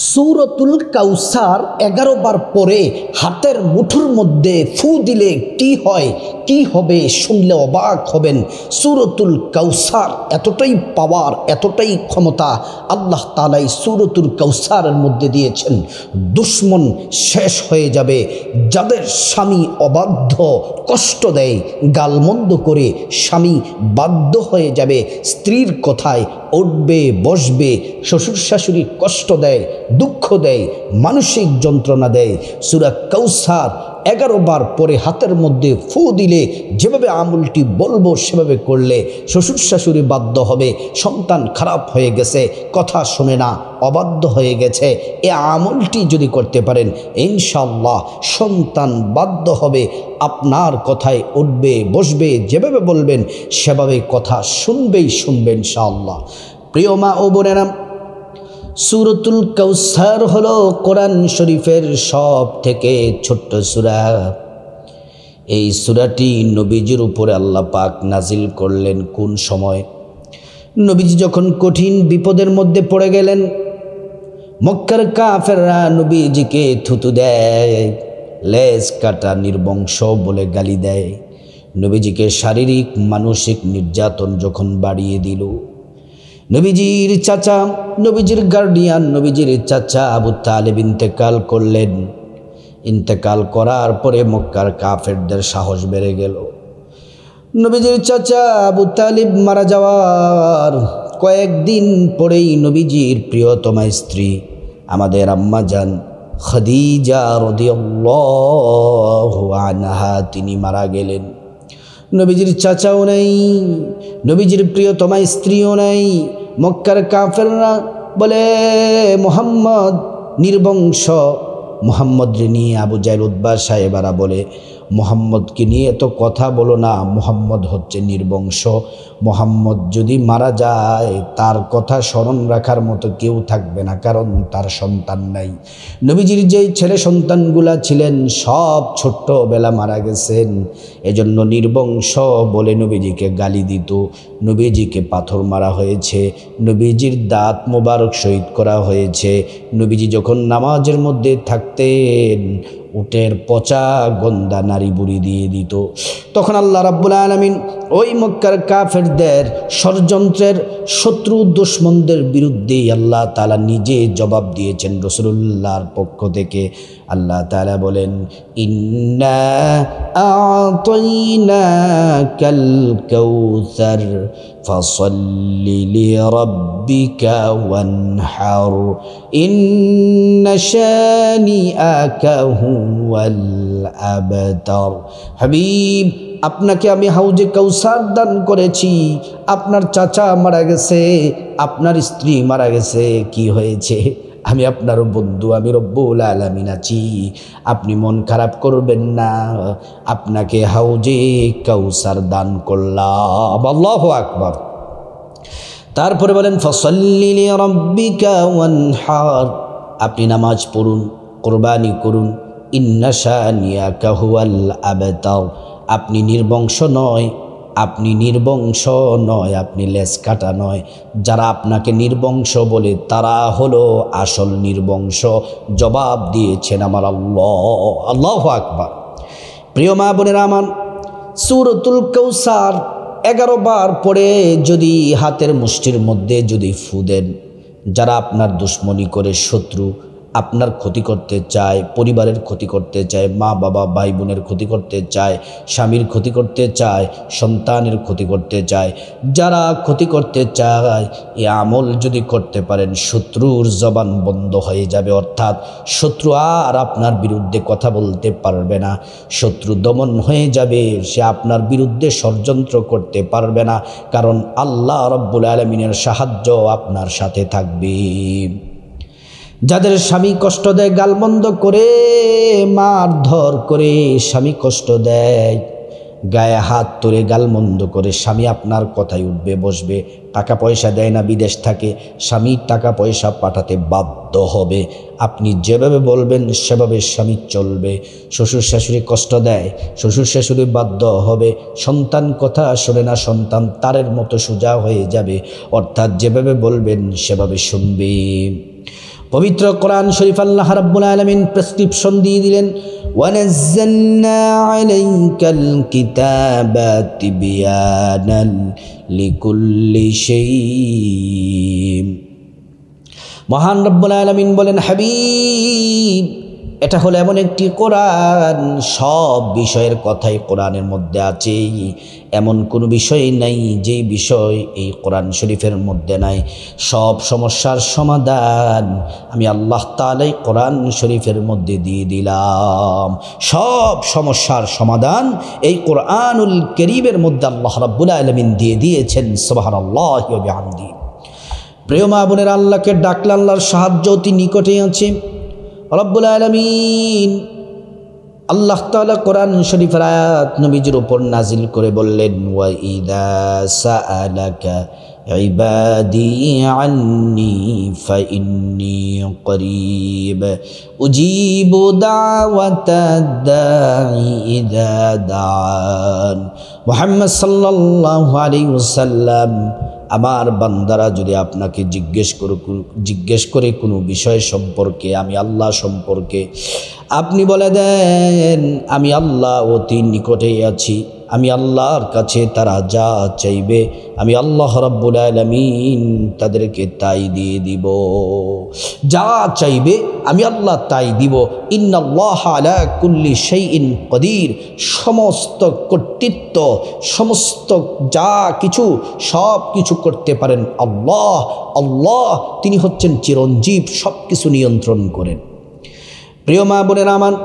সূরাতুল কাউসার 11 বার পরে হাতের মুঠোর মধ্যে ফু দিলে কি হয়, কি হবে শুনলে অবাক হবেন। সূরাতুল কাউসার এতটাই পাওয়ার, এতটাই ক্ষমতা আল্লাহ তাআলা এই সূরাতুল কাউসারের মধ্যে দিয়েছেন। দুশমন শেষ হয়ে যাবে। যাদের স্বামী অবাধ্য, কষ্ট দেয়, গালমন্দ করে স্বামী বাধ্য হয়ে যাবে, স্ত্রীর কথায় উঠবে বসবে, শ্বশুর শাশুড়ি কষ্ট দেয়, দুঃখ দেয়, মানসিক যন্ত্রণা দেয়, সূরা কাউসার 11 বার পরে হাতের মধ্যে ফু দিলে যেভাবে আমলটি বলবো সেভাবে করলে শ্বশুর শাশুড়ি বাধ্য হবে। সন্তান খারাপ হয়ে গেছে, কথা শুনে না, অবাধ্য হয়ে গেছে, এ আমলটি যদি করতে পারেন ইনশাআল্লাহ সন্তান বাধ্য হবে, আপনার কথায় উঠবে বসবে, যেভাবে বলবেন সেভাবে কথা শুনবে ইনশাআল্লাহ। প্রিয় মা ও বোনেরা, সূরাতুল কাউসার হলো কোরআন শরীফের সব থেকে ছোট্ট সূরা। এই সূরাটি নবীজির উপরে আল্লাহ পাক নাজিল করলেন কোন সময়? নবীজি যখন কঠিন বিপদের মধ্যে পড়ে গেলেন, মক্কার কাফেররা নবীজিকে থুতু দেয়, লেজ কাটা নির্বংশ বলে গালি দেয়। নবীজিকে শারীরিক মানসিক নির্যাতন যখন বাড়িয়ে দিল, নবীজির চাচা, নবীজির গার্ডিয়ান, নবীজির চাচা আবু তালেব ইন্তেকাল করলেন। ইন্তেকাল করার পরে মক্কার কাফেরদের সাহস বেড়ে গেল। নবীজির চাচা আবু তালেব মারা যাওয়ার কয়েকদিন পরেই নবীজির প্রিয়তমা স্ত্রী আমাদের আম্মা জান খাদিজা রাদিয়াল্লাহু আনহা তিনি মারা গেলেন। নবীজির চাচাও নেই, নবীজির প্রিয়তমা স্ত্রীও নেই। মক্কার কাফেররা বলে মুহাম্মদ নির্বংশ। মুহাম্মদ নিয়ে আবু জাহল উতবা সাহেবারা বলে মুহাম্মদকে নিয়ে তো কথা বলো না, মুহাম্মদ হচ্ছে নির্বংশ। মুহাম্মদ যদি মারা যায় তার কথা স্মরণ রাখার মতো কেউ থাকবে না, কারণ তার সন্তান নাই। নবীজির যেই ছেলে সন্তানগুলা ছিলেন সব ছোট্টবেলা মারা গেছেন, এজন্য নির্বংশ বলে নবীজিকে গালি দিত। নবীজিকে পাথর মারা হয়েছে, নবীজির দাঁত মোবারক শহীদ করা হয়েছে। নবীজি যখন নামাজের মধ্যে থাকতেন উটের পচা গন্ধা নারী বুড়ি দিয়ে দিত। তখন আল্লাহ রাব্বুল আলামিন ওই মক্কার কাফেরদের ষড়যন্ত্রের শত্রু দুশমনদের বিরুদ্ধে আল্লাহ তাআলা নিজে জবাব দিয়েছেন রাসূলুল্লাহর পক্ষ থেকে। আল্লাহ তাআলা বলেন, ইন্না আ'তাইনাকাল কাউসার ফাসাল্লি লিরাব্বিকা ওয়ানহার ইন্না শানিআকা হুয়াল আবতার। হাবিব, আপনাকে আমি হাউজে কাউসার দান করেছি। আপনার চাচা মারা গেছে, আপনার স্ত্রী মারা গেছে, কি হয়েছে? আমি আপনার বন্ধু, আমি রব্বুল আলামিন আছি, আপনি মন খারাপ করবেন না, আপনাকে হাউজে কাউসার দান করলাম। আল্লাহু আকবার। তারপরে বলেন ফাসাল্লি লিরাব্বিকা ওয়ানহার, আপনি নামাজ পড়ুন, কোরবানি করুন। ইন্না শানিআকা হুয়াল আবতার, আপনি নির্বংশ নয়, আপনি নির্বংশ নয়, আপনি লেজ কাটা নয়। যারা আপনাকে নির্বংশ বলে তারা হলো আসল নির্বংশ। জবাব দিয়েছেন আমার আল্লাহ। আল্লাহু আকবার। প্রিয় মা বোনেরা আমার, সূরাতুল কাউসার 11 বার পড়ে যদি হাতের মুষ্টির মধ্যে যদি ফু দেন, যারা আপনার দুশমনি করে, শত্রু আপনার ক্ষতি করতে চায়, পরিবারের ক্ষতি করতে চায়, মা বাবা ভাই বোনের ক্ষতি করতে চায়, স্বামীর ক্ষতি করতে চায়, সন্তানের ক্ষতি করতে চায়, যারা ক্ষতি করতে চায়, এই আমল যদি করতে পারেন শত্রুর জবান বন্ধ হয়ে যাবে। অর্থাৎ শত্রু আর আপনার বিরুদ্ধে কথা বলতে পারবে না, শত্রু দমন হয়ে যাবে, সে আপনার বিরুদ্ধে ষড়যন্ত্র করতে পারবে না, কারণ আল্লাহ রাব্বুল আলামিনের সাহায্য আপনার সাথে থাকবে। যাদের স্বামী কষ্ট দেয়, গালমন্দ করে, মারধর করে স্বামী কষ্ট দেয়, গায়ে হাত তুলে গালমন্দ করে স্বামী আপনার কথায় উঠবে বসবে, টাকা পয়সা দেয় না, বিদেশ থাকে, স্বামী টাকা পয়সা পাঠাতে বাধ্য হবে, আপনি যেভাবে বলবেন সেভাবে স্বামী চলবে। শ্বশুর শাশুড়ি কষ্ট দেয়, শ্বশুর শাশুড়ি বাধ্য হবে, সন্তান কথা শোনে না, সন্তান তারের মতো সোজা হয়ে যাবে, অর্থাৎ যেভাবে বলবেন সেভাবে শুনবে। পবিত্র কোরআন শরীফ আল্লাহ রাব্বুল আলামিন প্রেসক্রিপশন দিয়ে দিলেন, ওয়ানাজ্জালনা আলাইকাল কিতাবা তিবয়ানান লিকুল্লি শাই। মহান রব্বুল আলামিন বলেন, হাবিব, এটা হলো এমন একটি কোরআন, সব বিষয়ের কথাই কোরআনের মধ্যে আছে। এমন কোনো বিষয় নাই যেই বিষয় এই কোরআন শরীফের মধ্যে নাই। সব সমস্যার সমাধান আমি আল্লাহ তাআলাই কোরআন শরীফের মধ্যে দিয়ে দিলাম। সব সমস্যার সমাধান এই কোরআনুল কারীমের মধ্যে আল্লাহ রাব্বুল আলামিন দিয়ে দিয়েছেন। সুবহানাল্লাহি ওয়া বিহামদিহি। প্রিয় মা বোনেরা, আল্লাহকে ডাকলে আল্লাহর সাহায্য অতি নিকটেই আছে। রব্বুল আলামিন আল্লাহ তাআলা কোরআন শরীফের আয়াত নবীজির উপর নাজিল করে বললেন, ওয়া ইযা সাআলাকা ইবাদি আন্নী ফাইন্নী করিব উজিবু দাওয়াতাদ দাঈ ইযা দাআন। মুহাম্মদ সাল্লাল্লাহু আলাইহি ওয়াসাল্লাম, আমার বান্দারা যদি আপনাকে জিজ্ঞেস করে কোনো বিষয় সম্পর্কে, আমি আল্লাহ সম্পর্কে, আপনি বলে দেন আমি আল্লাহ অতি নিকটেই আছি। আমি আল্লাহর কাছে তারা যা চাইবে আমি আল্লাহ রাব্বুল আলামিন তাদেরকে তাই দিয়ে দিব। যা চাইবে আমি আল্লাহ তাই দিব। ইন্নাল্লাহা আলা কুল্লি শাইইন কদির। সমস্ত কর্তৃত্ব, সমস্ত যা কিছু, সব কিছু করতে পারেন আল্লাহ। আল্লাহ তিনি হচ্ছেন চিরঞ্জীব, সব কিছু নিয়ন্ত্রণ করেন। প্রিয় মা বোনেরা আমার,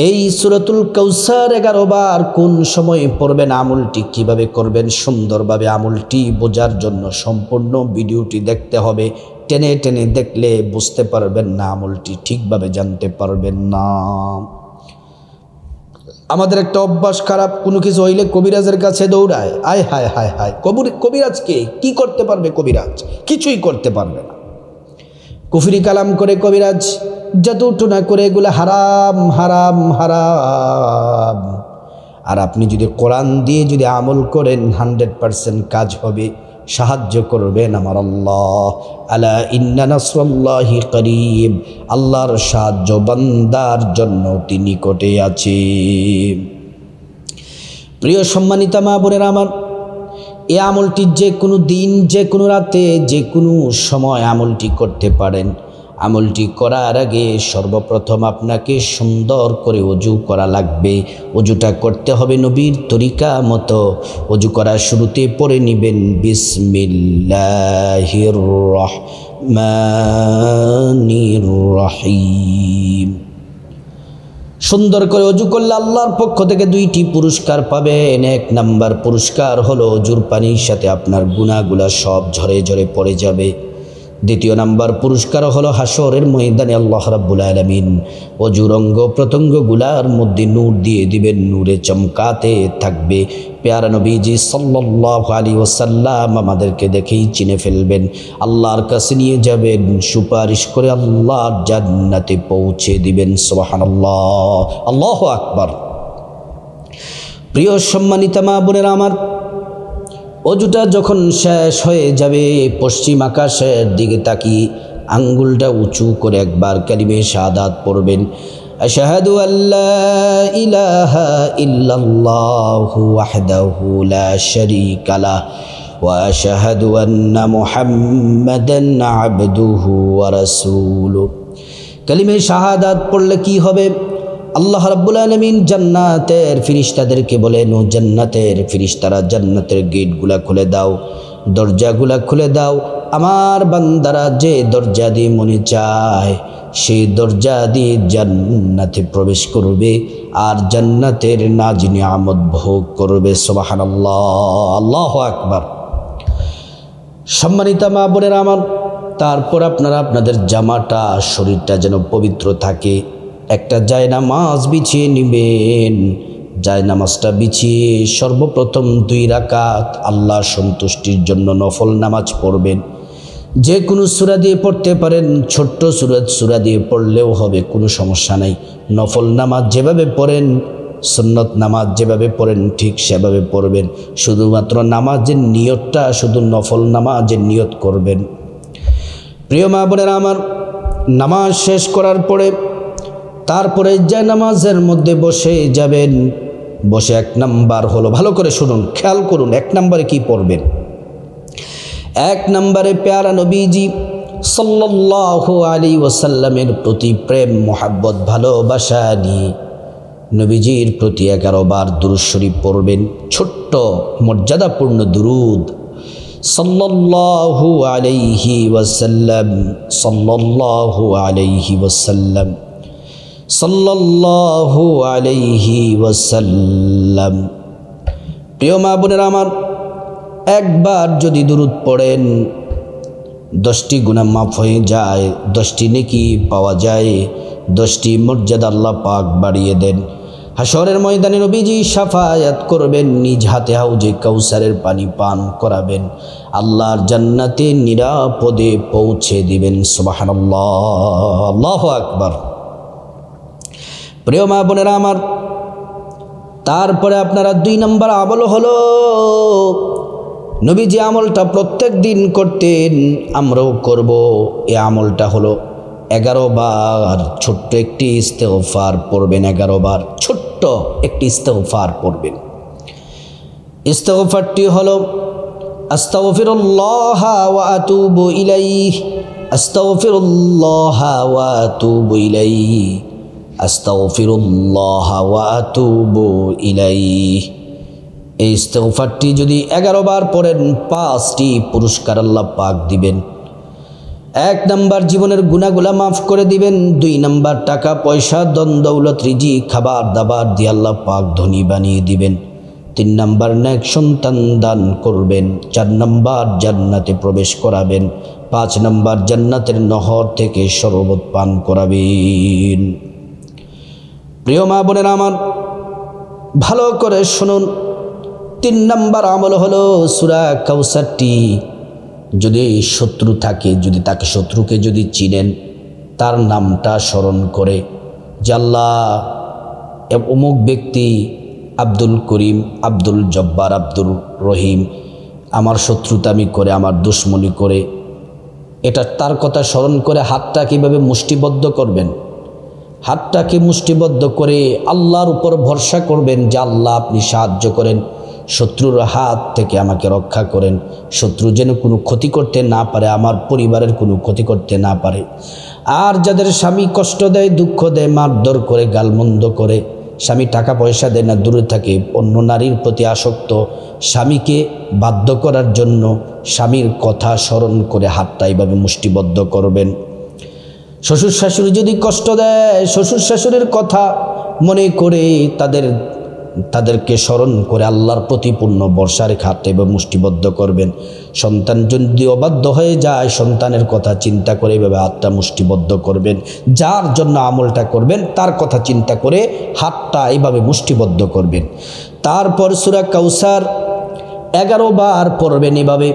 এই সূরাতুল কাউসার 11 বার কোন সময় পড়বেন, আমলটি কিভাবে করবেন, সুন্দরভাবে আমলটি বোঝার জন্য সম্পূর্ণ ভিডিওটি দেখতে হবে। টেনে টেনে দেখলে বুঝতে পারবেন না, আমলটি ঠিকভাবে জানতে পারবেন না। আমাদের একটা অভ্যাস খারাপ, কোনো কিছু হইলে কবিরাজের কাছে দৌড়ায়। আয় হায় হায় হায়, কবিরাজকে কি করতে পারবে? কবিরাজ কিছুই করতে পারবে না। কুফরি কালাম করে কবিরাজ, জাদুটনা করে, এগুলো হারাম হারাম হারাম। আর আপনি যদি কোরআন দিয়ে যদি আমল করেন 100% কাজ হবে। সাহায্য করবেন আমার আল্লাহ। আলা ইন্না নাসরাল্লাহি করিব। আল্লাহর সাহায্য বান্দার জন্য অতি নিকটে আছে। প্রিয় সম্মানিতা মা বোনেরা আমার, এই আমলটি যে কোনো দিন, যে কোনো রাতে, যে কোনো সময় আমলটি করতে পারেন। আমলটি করার আগে সর্বপ্রথম আপনাকে সুন্দর করে ওযু করা লাগবে। ওযুটা করতে হবে নবীর তরিকা মতো। ওযু করার শুরুতে পড়ে নেবেন বিসমিল্লাহির রহমানির রহিম। সুন্দর করে ওযু করলে আল্লাহর পক্ষ থেকে 2টি পুরস্কার পাবেন। 1 নাম্বার পুরস্কার হলো ওযুর পানির সাথে আপনার গুনাহগুলা সব ঝরে ঝরে পড়ে যাবে। 2য় নাম্বার পুরস্কার হলো হাসরের ময়দানে আল্লাহ রাব্বুল আলামিন ওযুর অঙ্গ প্রত্যঙ্গগুলার মধ্যে নূর দিয়ে দিবেন, নূরে চমকাতে থাকবে। প্যারা নবীজি সাল্লাল্লাহু আলাইহি ওয়াসাল্লাম আমাদেরকে দেখেই চিনে ফেলবেন, আল্লাহর কাছে নিয়ে যাবেন, সুপারিশ করে আল্লাহর জান্নাতে পৌঁছে দিবেন। সুবহানাল্লাহ, আল্লাহু আকবার। প্রিয় সম্মানিতা মা বোনেরা আমার, ওযুটা যখন শেষ হয়ে যাবে, পশ্চিম আকাশের দিকে তাকিয়ে আঙ্গুলটা উঁচু করে একবার কালিমে শাহাদাত পড়বেন। আশহাদু আল্লা ইলাহা ইল্লাল্লাহু ওয়াহদাহু লা শারীকা লাহু ওয়া আশহাদু আন্না মুহাম্মাদান আবদুহু ওয়া রাসূলুহু। কালিমে শাহাদাত পড়লে কি হবে? আল্লাহ রাব্বুল আলামিন জান্নাতের ফেরেশতাদেরকে বলেন, ও জান্নাতের ফেরেশতারা, জান্নাতের গেটগুলা খুলে দাও, দরজাগুলা খুলে দাও। আমার বান্দারা যে দরজা দিয়ে মনে চায় সেই দরজা দিয়ে জান্নাতে প্রবেশ করবে আর জান্নাতের নাজ নিয়ামত ভোগ করবে। সুবহানাল্লাহ, আল্লাহু আকবার। সম্মানিতা মা বোনেরা আমার, তারপর আপনারা আপনাদের জামাটা, শরীরটা যেন পবিত্র থাকে। একটা জায়নামাজ বিছিয়ে নেবেন। জায়নামাজটা বিছিয়ে সর্বপ্রথম 2 রাকাত আল্লাহ সন্তুষ্টির জন্য নফল নামাজ পড়বেন। যে কোনো সূরা দিয়ে পড়তে পারেন, ছোট্ট সূরা দিয়ে পড়লেও হবে, কোনো সমস্যা নাই। নফল নামাজ যেভাবে পড়েন, সুন্নত নামাজ যেভাবে পড়েন ঠিক সেভাবে পড়বেন। শুধুমাত্র নামাজের নিয়তটা শুধু নফল নামাজের নিয়ত করবেন। প্রিয় মা বোনেরা আমার, নামাজ শেষ করার পরে তারপরে যে নামাজের মধ্যে বসে যাবেন, বসে 1 নাম্বার হলো, ভালো করে শুনুন, খেয়াল করুন 1 নাম্বারে কি পড়বেন। 1 নাম্বারে প্যারা নবীজি সাল্লাল্লাহু আলাইহি ওয়াসাল্লামের প্রতি প্রেম মোহাব্বত ভালোবাসা নিয়ে নবীজির প্রতি 11 বার দুরূদ শরীফ পড়বেন, ছোট্ট মর্যাদাপূর্ণ দুরূদ। সাল্লাল্লাহু আলাইহি ওয়াসাল্লাম, সাল্লাল্লাহু আলাইহি ওয়াসাল্লাম, সাল্লাল্লাহু আলাইহি ওয়াসাল্লাম। প্রিয় মা বোনেরা আমার, একবার যদি দুরূদ পড়েন 10টি গুনাহ মাফ হয়ে যায়, 10টি নেকি পাওয়া যায়, 10টি মর্যাদা আল্লাহ পাক বাড়িয়ে দেন। হাশরের ময়দানে নবীজি শাফায়াত করবেন, নিজ হাতে হাউজে কাউসারের পানি পান করাবেন, আল্লাহর জান্নাতে নিরাপদে পৌঁছে দিবেন। সুবহানাল্লাহ, আল্লাহু আকবার। প্রিয় মা বোনেরা আমার, তারপরে আপনারা 2 নম্বর আমল হলো, নবী যে আমলটা প্রত্যেক দিন করতেন আমরাও করব। এই আমলটা হলো 11 বার ছোট্ট একটি ইস্তেগফার পড়বেন। 11 বার ছোট্ট একটি ইস্তেগফার পড়বেন। ইস্তেগফারটি হলো আস্তাগফিরুল্লাহ ওয়া আতুবু ইলাইহি, আস্তাগফিরুল্লাহ ওয়া আতুবু ইলাইহি, আস্তাগফিরুল্লাহ ওয়া আতুবু ইলাইহি। এই ইস্তেগফারটি যদি 11 বার পড়েন 5টি পুরস্কার আল্লাহ পাক দিবেন। 1 নাম্বার জীবনের গুনাহগুলা মাফ করে দিবেন। 2 নাম্বার টাকা পয়সা ধন দৌলত রিজিক খাবার দাবার দিয়ে আল্লাহ পাক ধনী বানিয়ে দিবেন। 3 নাম্বার নেক সন্তান দান করবেন। 4 নাম্বার জান্নাতে প্রবেশ করাবেন। 5 নাম্বার জান্নাতের নহর থেকে শরবত পান করাবেন। প্রিয় মা বোনেরা আমার, ভালো করে শুনুন। 3 নাম্বার আমল হলো সূরা কাউসারটি যদি শত্রু থাকে, যদি তাকে শত্রুকে যদি চিনেন, তার নামটা স্মরণ করে যে আল্লাহ অমুক ব্যক্তি আব্দুল করিম, আব্দুল জব্বার, আব্দুল রহিম আমার শত্রুতামি করে, আমার দুশ্মনী করে, এটা তার কথা স্মরণ করে হাতটা কীভাবে মুষ্টিবদ্ধ করবেন। হাতটাকে মুষ্টিবদ্ধ করে আল্লাহর উপর ভরসা করবেন যে আল্লাহ আপনি সাহায্য করেন, শত্রুর হাত থেকে আমাকে রক্ষা করেন, শত্রু যেন কোনো ক্ষতি করতে না পারে, আমার পরিবারের কোনো ক্ষতি করতে না পারে। আর যাদের স্বামী কষ্ট দেয়, দুঃখ দেয়, মারধর করে, গালমন্দ করে, স্বামী টাকা পয়সা দেয় না, দূরে থাকে, অন্য নারীর প্রতি আসক্ত, স্বামীকে বাধ্য করার জন্য স্বামীর কথা স্মরণ করে হাতটা এইভাবে মুষ্টিবদ্ধ করবেন। শ্বশুর শাশুড়ি যদি কষ্ট দেয়, শ্বশুর শাশুড়ির কথা মনে করে তাদেরকে স্মরণ করে আল্লাহর প্রতি পূর্ণ ভরসা রেখে হাতটা এভাবে মুষ্টিবদ্ধ করবেন। সন্তান যদি অবাধ্য হয়ে যায়, সন্তানের কথা চিন্তা করে এভাবে হাতটা মুষ্টিবদ্ধ করবেন। যার জন্য আমলটা করবেন তার কথা চিন্তা করে হাতটা এইভাবে মুষ্টিবদ্ধ করবেন। তারপর সূরা কাউসার 11 বার পড়বেন এভাবে,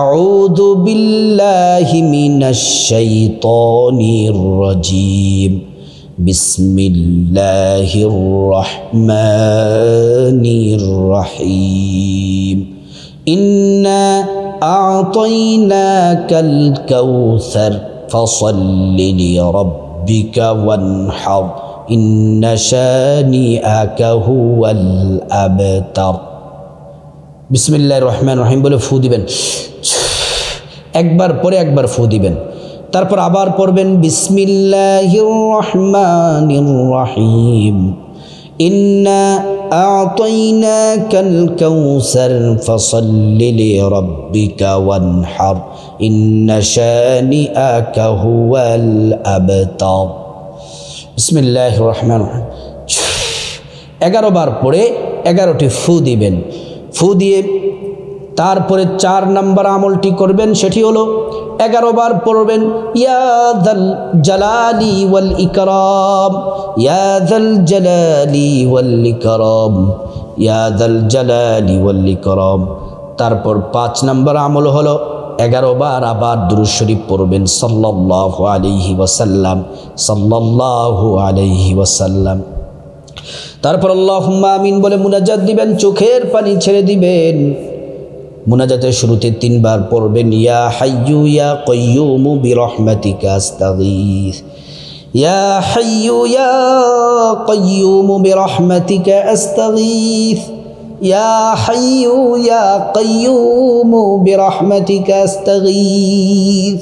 আউযু বিল্লাহি মিনাশ শাইতানির রাজীম, বিসমিল্লাহির রহমানির রহিম, ইন্না আ'তাইনাকাল কাউসার ফাসাল্লি লিরাব্বিকা ওয়ানহার, ইন্না শানিআকা হুয়াল আবতার। বিসমিল্লাহির রহমানির রহিম বলে ফু দিবেন, একবার পরে একবার ফু দিবেন। তারপর আবার পড়বেন বিসমিল্লাহির রহমানির রহিম, ইন্না আ'তাইনাকাল কাউসার ফাসাল্লি লিরাব্বিকা ওয়ানহার, ইন্না শানিআকা হুয়াল আবতার। বিসমিল্লাহির রহমানির রহিম 11 বার পড়ে 11টি ফু দিবেন। ফু দিয়ে তারপরে 4 নম্বর আমলটি করবেন, সেটি হলো 11 বার পড়বেন ইয়া যাল জালালি ওয়াল ইকরাম, ইয়া যাল জালালি ওয়াল ইকরাম, ইয়া যাল জালালি ওয়াল ইকরাম। তারপর 5 নম্বর আমল হলো 11 বার আবার দুরূদ শরীফ পড়বেন সাল্লাল্লাহু আলাইহি ওয়াসাল্লাম, সাল্লাল্লাহু আলাইহি ওয়াসাল্লাম। তারপর আল্লাহুম্মা আমিন বলে মুনাজাত দিবেন, চোখের পানি ছেড়ে দিবেন, মুনাজাতের শুরুতে 3 বার পড়বেন ইয়া হাইয়ু ইয়া কাইয়ুমু বিরহমাতিকা আস্তাগীথ, ইয়া হাইয়ু ইয়া কাইয়ুমু বিরহমাতিকা আস্তাগীথ, ইয়া হাইয়ু ইয়া কাইয়ুমু বিরহমাতিকা আস্তাগীথ।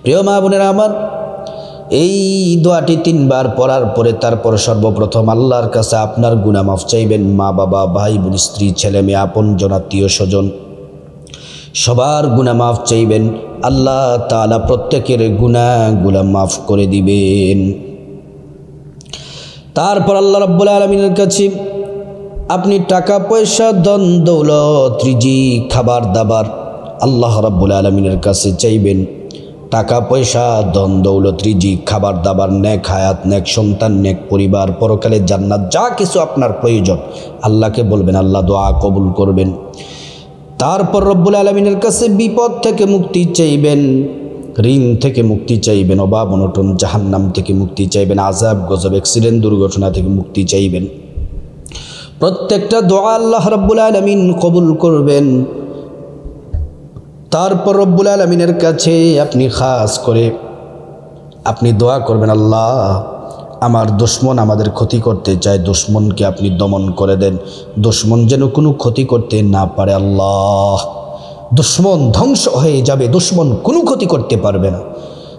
প্রিয় মা বোনেরা আমার, এই দোয়াটি 3 বার পড়ার পরে তারপর সর্বপ্রথম আল্লাহর কাছে আপনার গুনাহ মাফ চাইবেন। মা বাবা, ভাই বোন, স্ত্রী, ছেলে মেয়ে, আপনজন, আত্মীয় স্বজন সবার গুনাহ মাফ চাইবেন। আল্লাহ তাআলা প্রত্যেকের গুনাহগুলো মাফ করে দিবেন। তারপর আল্লাহ রাব্বুল আলামিনের কাছে আপনি টাকা পয়সা, ধন দৌলত, রিজিক, খাবার দাবার আল্লাহ রাব্বুল আলামিনের কাছে চাইবেন। টাকা পয়সা, ধন দৌলত, রিজিক, খাবার দাবার, নেক হায়াত, নেক সন্তান, নেক পরিবার, পরকালে জান্নাত, যা কিছু আপনার প্রয়োজন আল্লাহকে বলবেন, আল্লাহ দোয়া কবুল করবেন। তারপর রব্বুল আলামিনের কাছে বিপদ থেকে মুক্তি চাইবেন, ঋণ থেকে মুক্তি চাইবেন, অভাব অনটন জাহান্নাম থেকে মুক্তি চাইবেন, আযাব গজব অ্যাক্সিডেন্ট দুর্ঘটনা থেকে মুক্তি চাইবেন। প্রত্যেকটা দোয়া আল্লাহ রাব্বুল আলামিন কবুল করবেন। তারপর রব্বুল আলামিনের কাছে আপনি খাস করে আপনি দোয়া করবেন, আল্লাহ আমার দুশমন আমাদের ক্ষতি করতে চায়, দুশমনকে আপনি দমন করে দেন, দুশমন যেন কোনো ক্ষতি করতে না পারে। আল্লাহ, দুশমন ধ্বংস হয়ে যাবে, দুশমন কোনো ক্ষতি করতে পারবে না।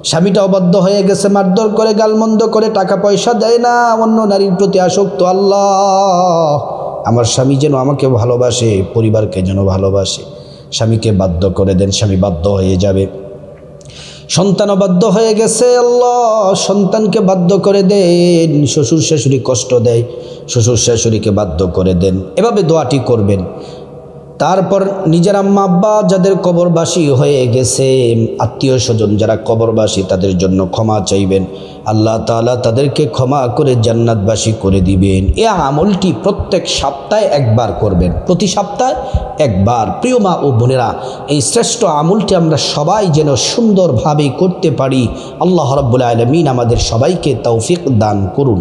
স্বামীটা অবাধ্য হয়ে গেছে, মারধর করে, গালমন্দ করে, টাকা পয়সা দেয় না, অন্য নারীর প্রতি আসক্ত। আল্লাহ, আমার স্বামী যেন আমাকে ভালোবাসে, পরিবারকে যেন ভালোবাসে। স্বামীকে বাধ্য করে দেন, স্বামী বাধ্য হয়ে যাবে। সন্তান বাধ্য হয়ে গেছে, আল্লাহ সন্তানকে বাধ্য করে দেন। শ্বশুর শাশুড়ি কষ্ট দেয়, শ্বশুর শাশুড়িকে বাধ্য করে দেন। এভাবে দোয়াটি করবেন। তারপর নিজের আম্মা আব্বা যাদের কবরবাসী হয়ে গেছে, আত্মীয় স্বজন যারা কবরবাসী, তাদের জন্য ক্ষমা চাইবেন। আল্লাহ তাআলা তাদেরকে ক্ষমা করে জান্নাতবাসী করে দিবেন। এই আমলটি প্রত্যেক সপ্তাহে একবার করবেন, প্রতি সপ্তাহে একবার। প্রিয় মা ও বোনেরা, এই শ্রেষ্ঠ আমলটি আমরা সবাই যেন সুন্দরভাবে করতে পারি। আল্লাহ রাব্বুল আলামিন আমাদের সবাইকে তৌফিক দান করুন।